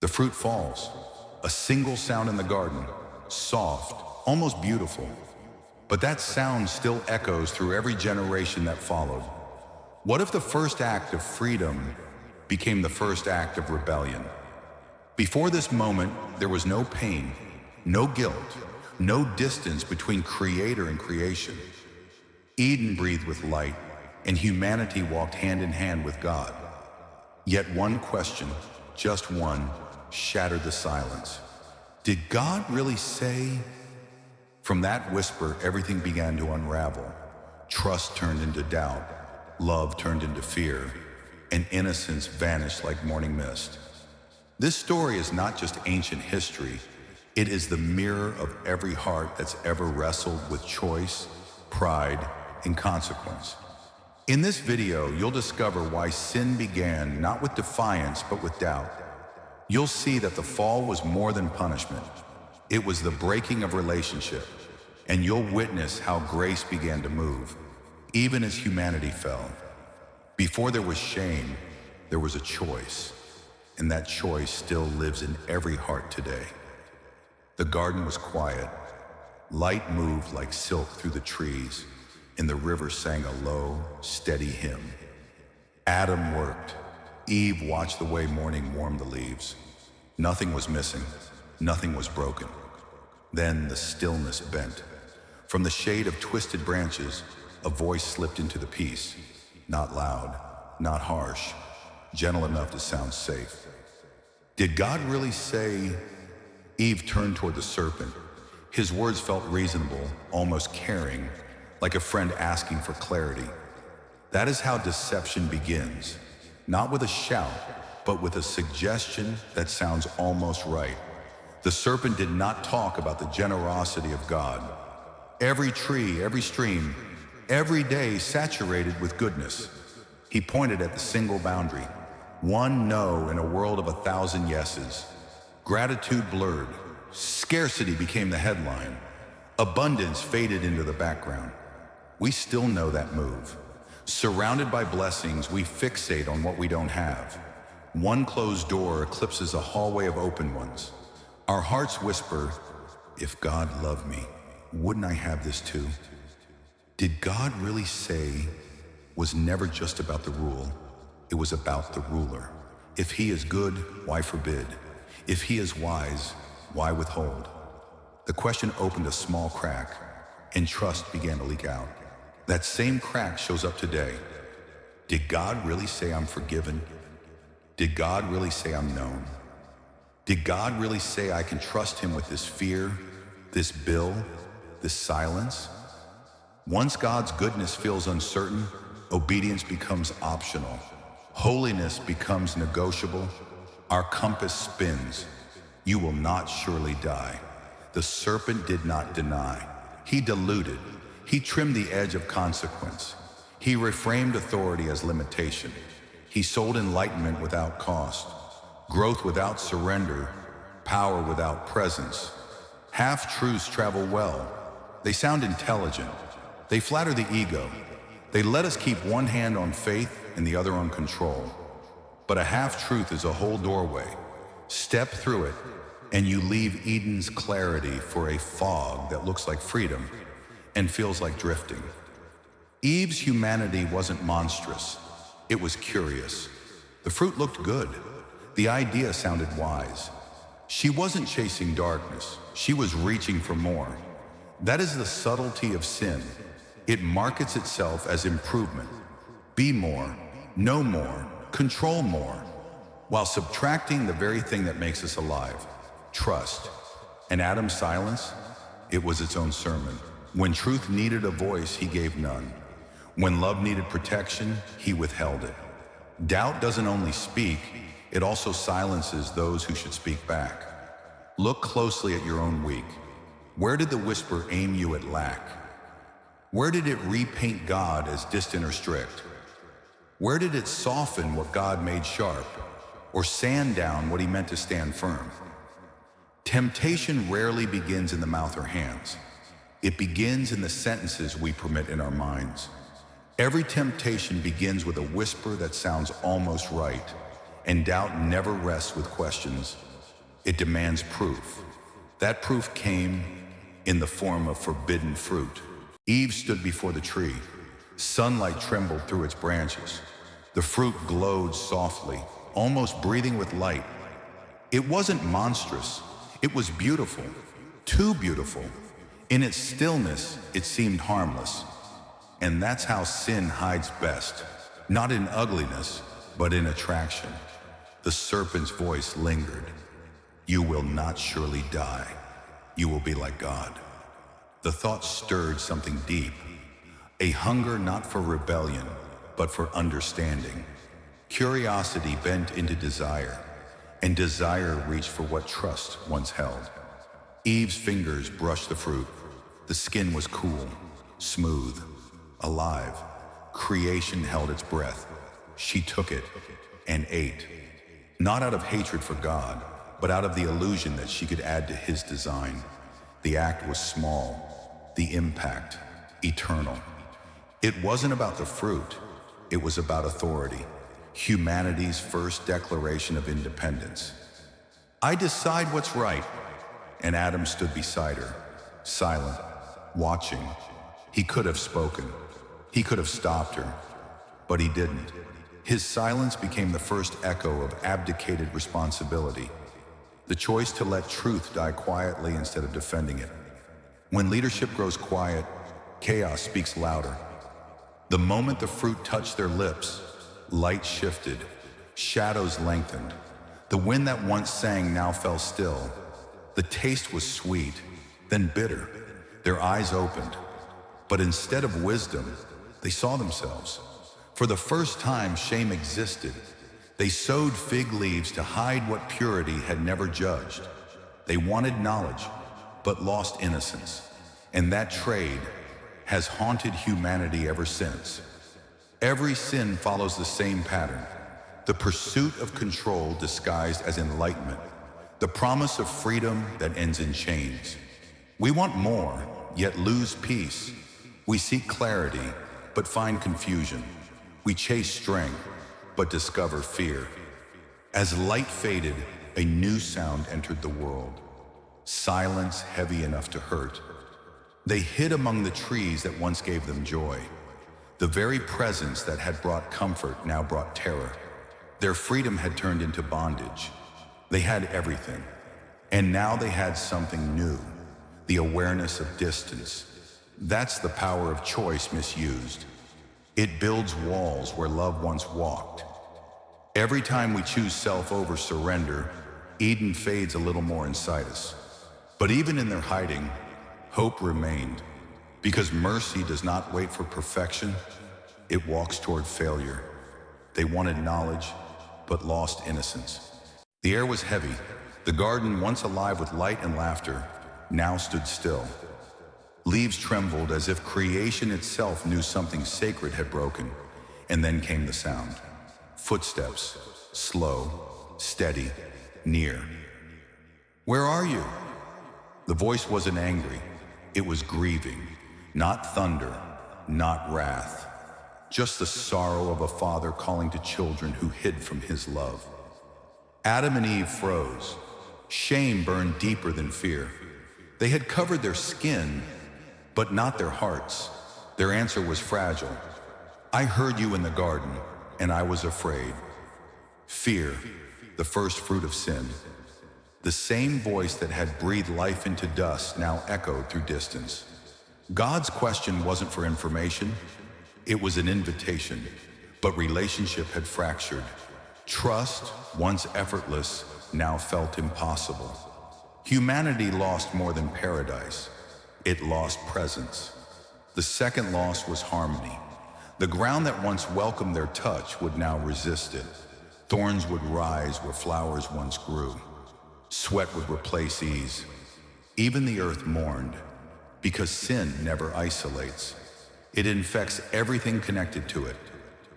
The fruit falls. A single sound in the garden, soft, almost beautiful. But that sound still echoes through every generation that followed. What if the first act of freedom became the first act of rebellion? Before this moment, there was no pain, no guilt, no distance between creator and creation. Eden breathed with light, and humanity walked hand in hand with God. Yet one question, just one, shattered the silence. Did God really say? From that whisper, everything began to unravel. Trust turned into doubt, love turned into fear, and innocence vanished like morning mist. This story is not just ancient history, it is the mirror of every heart that's ever wrestled with choice, pride, and consequence. In this video, you'll discover why sin began not with defiance, but with doubt. You'll see that the fall was more than punishment. It was the breaking of relationship, and you'll witness how grace began to move, even as humanity fell. Before there was shame, there was a choice, and that choice still lives in every heart today. The garden was quiet. Light moved like silk through the trees, and the river sang a low, steady hymn. Adam worked. Eve watched the way morning warmed the leaves. Nothing was missing. Nothing was broken. Then the stillness bent. From the shade of twisted branches, a voice slipped into the peace. Not loud, not harsh, gentle enough to sound safe. Did God really say? Eve turned toward the serpent. His words felt reasonable, almost caring, like a friend asking for clarity. That is how deception begins. Not with a shout, but with a suggestion that sounds almost right. The serpent did not talk about the generosity of God. Every tree, every stream, every day saturated with goodness. He pointed at the single boundary. One no in a world of 1,000 yeses. Gratitude blurred. Scarcity became the headline. Abundance faded into the background. We still know that move. Surrounded by blessings, we fixate on what we don't have. One closed door eclipses a hallway of open ones. Our hearts whisper, if God loved me, wouldn't I have this too? Did God really say was never just about the rule, it was about the ruler. If he is good, why forbid? If he is wise, why withhold? The question opened a small crack, and trust began to leak out. That same crack shows up today. Did God really say I'm forgiven? Did God really say I'm known? Did God really say I can trust him with this fear, this bill, this silence? Once God's goodness feels uncertain, obedience becomes optional. Holiness becomes negotiable. Our compass spins. You will not surely die. The serpent did not deny. He diluted. He trimmed the edge of consequence. He reframed authority as limitation. He sold enlightenment without cost, growth without surrender, power without presence. Half-truths travel well. They sound intelligent. They flatter the ego. They let us keep one hand on faith and the other on control. But a half-truth is a whole doorway. Step through it, and you leave Eden's clarity for a fog that looks like freedom and feels like drifting. Eve's humanity wasn't monstrous. It was curious. The fruit looked good. The idea sounded wise. She wasn't chasing darkness. She was reaching for more. That is the subtlety of sin. It markets itself as improvement. Be more, know more, control more, while subtracting the very thing that makes us alive, trust. And Adam's silence, it was its own sermon. When truth needed a voice, he gave none. When love needed protection, he withheld it. Doubt doesn't only speak, it also silences those who should speak back. Look closely at your own week. Where did the whisper aim you at lack? Where did it repaint God as distant or strict? Where did it soften what God made sharp, or sand down what he meant to stand firm? Temptation rarely begins in the mouth or hands. It begins in the sentences we permit in our minds. Every temptation begins with a whisper that sounds almost right, and doubt never rests with questions, It demands proof. That proof came in the form of forbidden fruit. Eve stood before the tree. Sunlight trembled through its branches. The fruit glowed softly, almost breathing with light. It wasn't monstrous. It was beautiful, too beautiful. In its stillness, it seemed harmless. And that's how sin hides best, not in ugliness, but in attraction. The serpent's voice lingered. You will not surely die. You will be like God. The thought stirred something deep, a hunger not for rebellion, but for understanding. Curiosity bent into desire, and desire reached for what trust once held. Eve's fingers brushed the fruit. The skin was cool, smooth, alive. Creation held its breath. She took it and ate, not out of hatred for God, but out of the illusion that she could add to his design. The act was small, the impact eternal. It wasn't about the fruit, it was about authority, humanity's first declaration of independence. I decide what's right, and Adam stood beside her, silent, watching. He could have spoken, he could have stopped her, but he didn't. His silence became the first echo of abdicated responsibility, the choice to let truth die quietly instead of defending it. When leadership grows quiet, chaos speaks louder. The moment the fruit touched their lips, light shifted, shadows lengthened. The wind that once sang now fell still. The taste was sweet, then bitter. Their eyes opened, but instead of wisdom, they saw themselves. For the first time, shame existed. They sewed fig leaves to hide what purity had never judged. They wanted knowledge, but lost innocence. And that trade has haunted humanity ever since. Every sin follows the same pattern: the pursuit of control disguised as enlightenment, the promise of freedom that ends in chains. We want more, yet lose peace. We seek clarity, but find confusion. We chase strength, but discover fear. As light faded, a new sound entered the world. Silence heavy enough to hurt. They hid among the trees that once gave them joy. The very presence that had brought comfort now brought terror. Their freedom had turned into bondage. They had everything, and now they had something new, the awareness of distance. That's the power of choice misused. It builds walls where love once walked. Every time we choose self over surrender, Eden fades a little more inside us. But even in their hiding, hope remained, because mercy does not wait for perfection, it walks toward failure. They wanted knowledge, but lost innocence. The air was heavy. The garden, once alive with light and laughter, now stood still. Leaves trembled as if creation itself knew something sacred had broken. And then came the sound. Footsteps, slow, steady, near. Where are you? The voice wasn't angry. It was grieving. Not thunder, not wrath. Just the sorrow of a father calling to children who hid from his love. Adam and Eve froze. Shame burned deeper than fear. They had covered their skin, but not their hearts. Their answer was fragile. I heard you in the garden, and I was afraid. Fear, the first fruit of sin. The same voice that had breathed life into dust now echoed through distance. God's question wasn't for information. It was an invitation, but relationship had fractured. Trust, once effortless, now felt impossible. Humanity lost more than paradise. It lost presence. The second loss was harmony. The ground that once welcomed their touch would now resist it. Thorns would rise where flowers once grew. Sweat would replace ease. Even the earth mourned, because sin never isolates. It infects everything connected to it.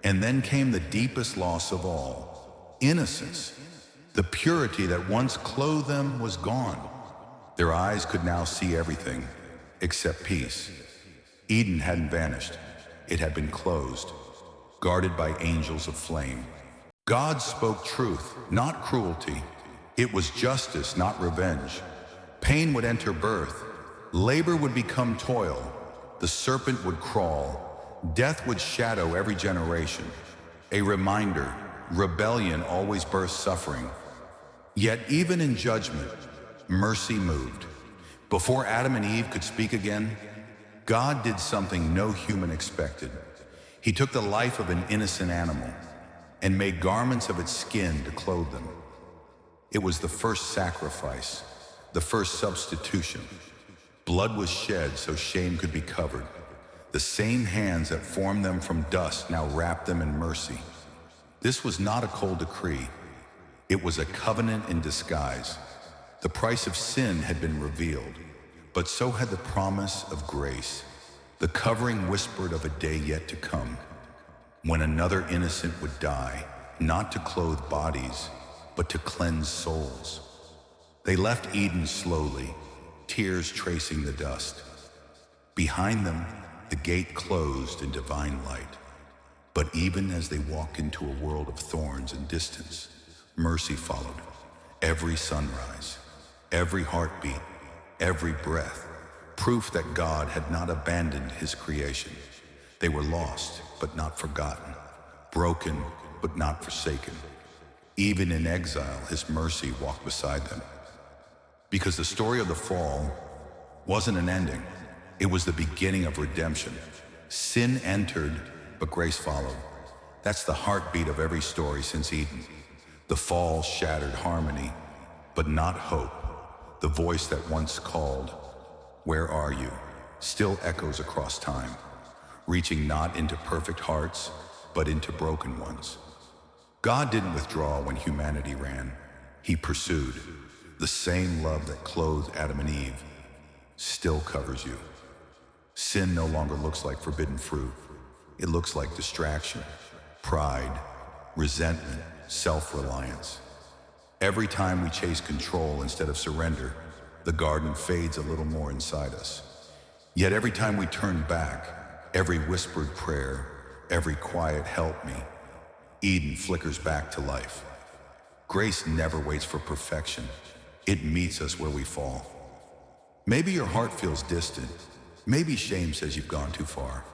And then came the deepest loss of all: innocence. The purity that once clothed them was gone. Their eyes could now see everything except peace. Eden hadn't vanished. It had been closed, guarded by angels of flame. God spoke truth, not cruelty, It was justice, not revenge. Pain would enter birth. Labor would become toil. The serpent would crawl. Death would shadow every generation. A reminder, rebellion always births suffering. Yet even in judgment, mercy moved. Before Adam and Eve could speak again, God did something no human expected. He took the life of an innocent animal and made garments of its skin to clothe them. It was the first sacrifice, the first substitution. Blood was shed so shame could be covered. The same hands that formed them from dust now wrapped them in mercy. This was not a cold decree. It was a covenant in disguise. The price of sin had been revealed, but so had the promise of grace. The covering whispered of a day yet to come, when another innocent would die, not to clothe bodies, but to cleanse souls. They left Eden slowly, tears tracing the dust. Behind them, the gate closed in divine light. But even as they walked into a world of thorns and distance, mercy followed. Every sunrise, every heartbeat, every breath, proof that God had not abandoned his creation. They were lost, but not forgotten, broken, but not forsaken. Even in exile, his mercy walked beside them. Because the story of the fall wasn't an ending. It was the beginning of redemption. Sin entered, but grace followed. That's the heartbeat of every story since Eden. The fall shattered harmony, but not hope. The voice that once called, "Where are you?" still echoes across time, reaching not into perfect hearts, but into broken ones. God didn't withdraw when humanity ran. He pursued. The same love that clothed Adam and Eve still covers you. Sin no longer looks like forbidden fruit. It looks like distraction, pride, resentment, self-reliance. Every time we chase control instead of surrender, the garden fades a little more inside us. Yet every time we turn back, every whispered prayer, every quiet "help me," Eden flickers back to life. Grace never waits for perfection. It meets us where we fall. Maybe your heart feels distant. Maybe shame says you've gone too far.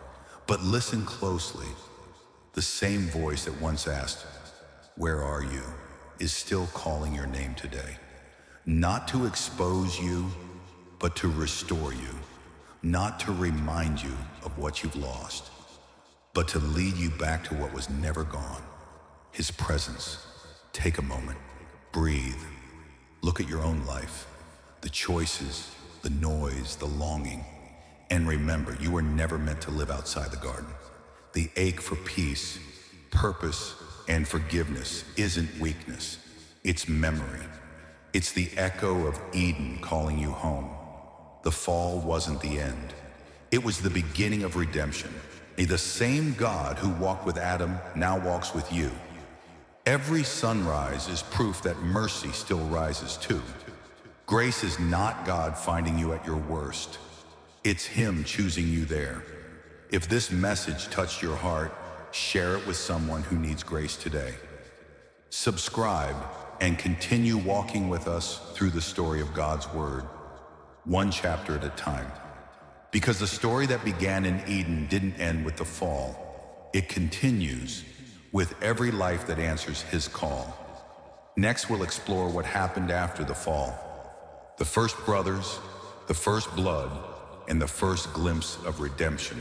But listen closely. The same voice that once asked, "Where are you?" is still calling your name today. Not to expose you, but to restore you. Not to remind you of what you've lost, but to lead you back to what was never gone. His presence. Take a moment. Breathe. Look at your own life. The choices, the noise, the longing. And remember, you were never meant to live outside the garden. The ache for peace, purpose, and forgiveness isn't weakness. It's memory. It's the echo of Eden calling you home. The fall wasn't the end. It was the beginning of redemption. The same God who walked with Adam now walks with you. Every sunrise is proof that mercy still rises too. Grace is not God finding you at your worst. It's Him choosing you there. If this message touched your heart, share it with someone who needs grace today. Subscribe and continue walking with us through the story of God's Word, one chapter at a time. Because the story that began in Eden didn't end with the fall. It continues with every life that answers His call. Next, we'll explore what happened after the fall. The first brothers, the first blood, and the first glimpse of redemption.